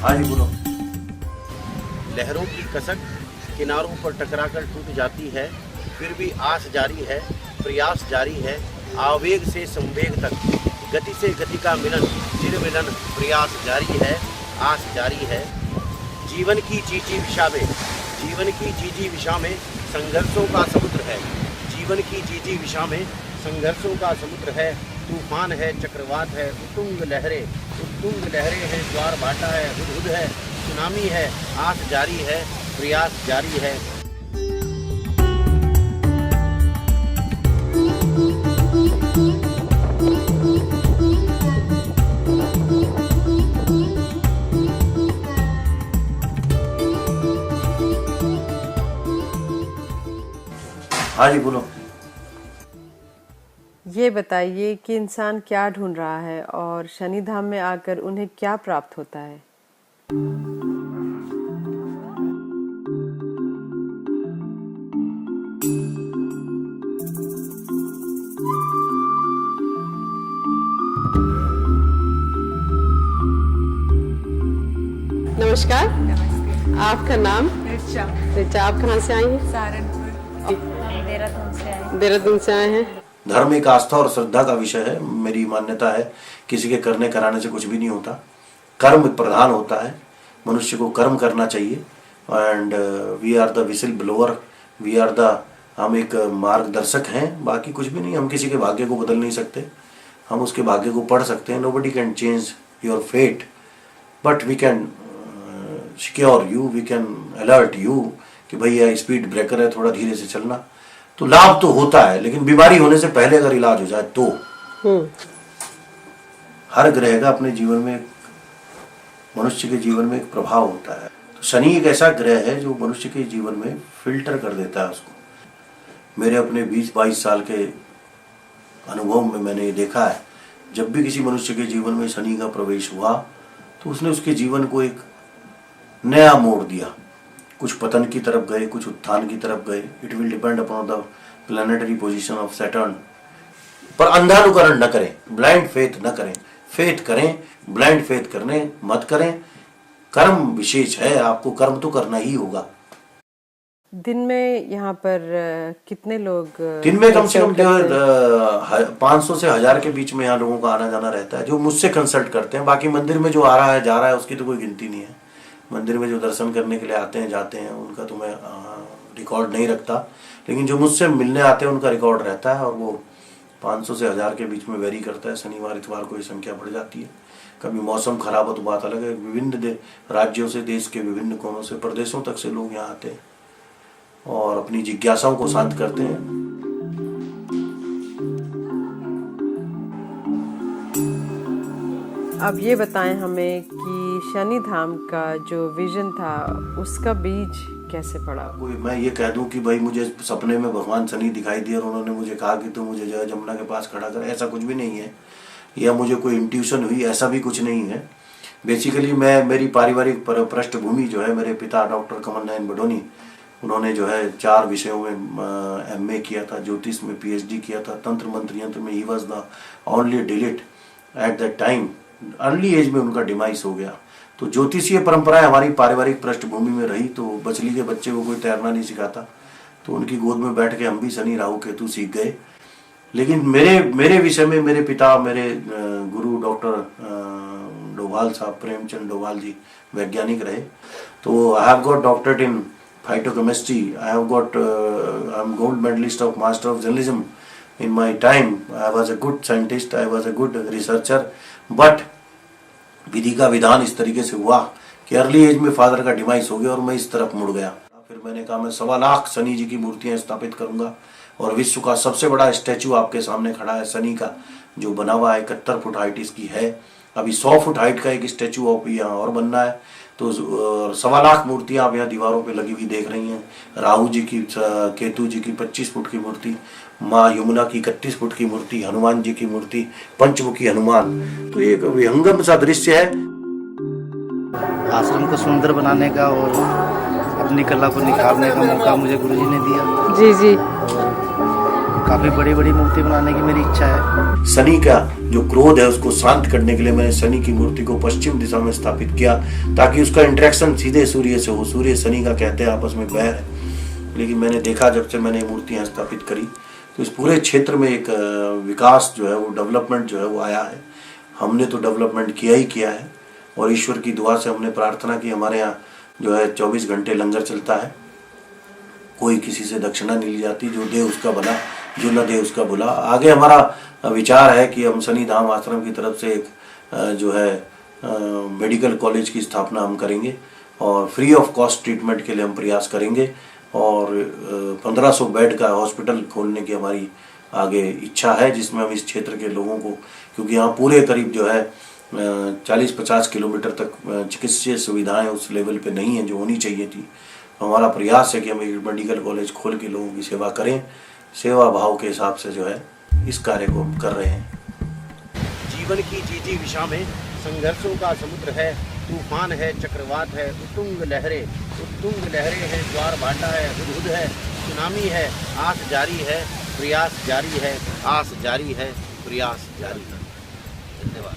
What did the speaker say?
हाँ जी बोलो। लहरों की कसक किनारों पर टकराकर टूट जाती है, फिर भी आस जारी है, प्रयास जारी है, आवेग से संवेग तक, गति से गति का मिलन, चिर मिलन, प्रयास जारी है, आस जारी है। जीवन की चीची विशा में, जीवन की चीची विशा में संघर्षों का समुद्र है, जीवन की चीची विशा में संघर्षों का समुद्र है। तूफान है, चक्रवात है, उत्तुंग लहरें हैं, ज्वार भाटा है, हुदहुद है, सुनामी है, आस जारी है, प्रयास जारी है। हाँ जी बोलो। ये बताइए कि इंसान क्या ढूंढ रहा है और शनिधाम में आकर उन्हें क्या प्राप्त होता है। नमस्कार। आपका नाम? रिचा। रिचा, आप कहाँ से आई हैं? सहारनपुर। देहरादून से आए हैं। धर्म एक आस्था और श्रद्धा का विषय है। मेरी मान्यता है किसी के करने कराने से कुछ भी नहीं होता, कर्म प्रधान होता है। मनुष्य को कर्म करना चाहिए। And we are the whistle blower, we are the, हम एक मार्गदर्शक हैं, बाकी कुछ भी नहीं। हम किसी के भाग्य को बदल नहीं सकते, हम उसके भाग्य को पढ़ सकते हैं। Nobody can change your fate, but we can secure you, we can alert you कि भैया स्पीड ब्रेकर है, थोड़ा धीरे से चलना। तो लाभ तो होता है, लेकिन बीमारी होने से पहले अगर इलाज हो जाए तो। हर ग्रह का अपने जीवन में, मनुष्य के जीवन में एक प्रभाव होता है। तो शनि एक ऐसा ग्रह है जो मनुष्य के जीवन में फिल्टर कर देता है उसको। मेरे अपने 20-22 साल के अनुभव में मैंने ये देखा है, जब भी किसी मनुष्य के जीवन में शनि का प्रवेश हुआ तो उसने उसके जीवन को एक नया मोड़ दिया। कुछ पतन की तरफ गए, कुछ उत्थान की तरफ गए। It will depend upon the planetary position of Saturn. पर अंधानुकरण न करें, ब्लाइंड फेथ न करें। फेथ करें, ब्लाइंड फेथ करने मत करें। कर्म विशेष है, आपको कर्म तो करना ही होगा। दिन में यहाँ पर कितने लोग? दिन में कम से कम 500 से 1000 के बीच में यहाँ लोगों का आना जाना रहता है, जो मुझसे कंसल्ट करते हैं। बाकी मंदिर में जो आ रहा है जा रहा है उसकी तो कोई गिनती नहीं है। मंदिर में जो दर्शन करने के लिए आते हैं जाते हैं उनका तो मैं रिकॉर्ड नहीं रखता, लेकिन जो मुझसे मिलने आते हैं उनका रिकॉर्ड रहता है, और वो 500 से 1000 के बीच में वेरी करता है। शनिवार इतवार को ये संख्या बढ़ जाती है। कभी मौसम खराब हो तो बात अलग है। विभिन्न राज्यों से, देश के विभिन्न कोनों से, प्रदेशों तक से लोग यहाँ आते हैं और अपनी जिज्ञासाओं को शांत करते हैं। अब ये बताएं हमें कि शनिधाम का जो विजन था उसका बीज कैसे पड़ा? कोई मैं ये कह दूं कि भाई मुझे सपने में भगवान शनि दिखाई दिए और उन्होंने मुझे कहा कि तू मुझे जय जमुना के पास खड़ा कर, ऐसा कुछ भी नहीं है। या मुझे कोई इंट्यूशन हुई, ऐसा भी कुछ नहीं है। बेसिकली मेरी पारिवारिक पृष्ठभूमि जो है, मेरे पिता डॉक्टर कमल नयन बडोनी, उन्होंने जो है 4 विषयों में MA किया था, ज्योतिष में PhD किया था, तंत्र मंत्र यंत्र में ही was the only delete at that time. Early age में उनका डिमाइस हो गया। तो ज्योतिषीय परंपराएं हमारी पारिवारिक पृष्ठभूमि में रही। तो बचली के बच्चे को कोई तैरना नहीं सिखाता, तो उनकी गोद में बैठ के हम भी शनि राहु केतु सीख गए। लेकिन मेरे विषय में मेरे पिता, मेरे गुरु डॉक्टर डोभाल साहब, प्रेमचंद डोभाल जी वैज्ञानिक रहे। तो I have got doctorate in phytochemistry. I am gold medalist of Master of Journalism. In my time, I was a good scientist, I was a good researcher, but विधि का विधान इस तरीके से हुआ कि अर्ली एज में फादर का demise हो गया और मैं इस तरफ मुड़ गया। फिर मैंने कहा मैं 1.25 लाख शनि जी की मूर्तियां स्थापित करूंगा और विश्व का सबसे बड़ा स्टैचू आपके सामने खड़ा है शनि का, जो बना हुआ है 71 फुट हाइट इसकी है। अभी 100 फुट हाइट का एक स्टैचू ऑफ यहाँ और बनना है। तो 1.25 लाख मूर्तियां आप यहाँ दीवारों पे लगी हुई देख रही हैं। राहु जी की, केतु जी की 25 फुट की मूर्ति, माँ यमुना की 31 फुट की मूर्ति, हनुमान जी की मूर्ति, पंचमुखी हनुमान। तो एक विहंगम सा दृश्य है। आश्रम को सुंदर बनाने का और अपनी कला को निखारने का मौका मुझे गुरुजी ने दिया। जी जी। काफ़ी बड़ी बड़ी मूर्ति बनाने की मेरी इच्छा है। शनि का जो क्रोध है उसको शांत करने के लिए मैंने शनि की मूर्ति को पश्चिम दिशा में स्थापित किया, ताकि उसका इंटरेक्शन सीधे सूर्य से हो। सूर्य शनि का कहते हैं आपस में बैर है, लेकिन मैंने देखा जब से मैंने मूर्तियाँ स्थापित करी तो इस पूरे क्षेत्र में एक विकास जो है वो डेवलपमेंट जो है वो आया है। हमने तो डेवलपमेंट किया ही किया है, और ईश्वर की दुआ से हमने प्रार्थना की। हमारे यहाँ जो है 24 घंटे लंगर चलता है, कोई किसी से दक्षिणा नहीं ली जाती, जो दे उसका भला, जो न दे उसका बुला। आगे हमारा विचार है कि हम शनि धाम आश्रम की तरफ से एक जो है मेडिकल कॉलेज की स्थापना हम करेंगे, और फ्री ऑफ कॉस्ट ट्रीटमेंट के लिए हम प्रयास करेंगे, और 1500 बेड का हॉस्पिटल खोलने की हमारी आगे इच्छा है, जिसमें हम इस क्षेत्र के लोगों को, क्योंकि यहाँ पूरे करीब जो है 40-50 किलोमीटर तक चिकित्सीय सुविधाएं उस लेवल पे नहीं है जो होनी चाहिए थी। हमारा प्रयास है कि हम एक मेडिकल कॉलेज खोल के लोगों की सेवा करें। सेवा भाव के हिसाब से जो है इस कार्य को कर रहे हैं। जीवन की जीती विषा में संघर्षों का समुद्र है, तूफान है, चक्रवात है, उत्तुंग लहरें हैं, ज्वार भाटा है, हुदहुद है, सुनामी है, आस जारी है, प्रयास जारी है, आस जारी है, प्रयास जारी है। धन्यवाद।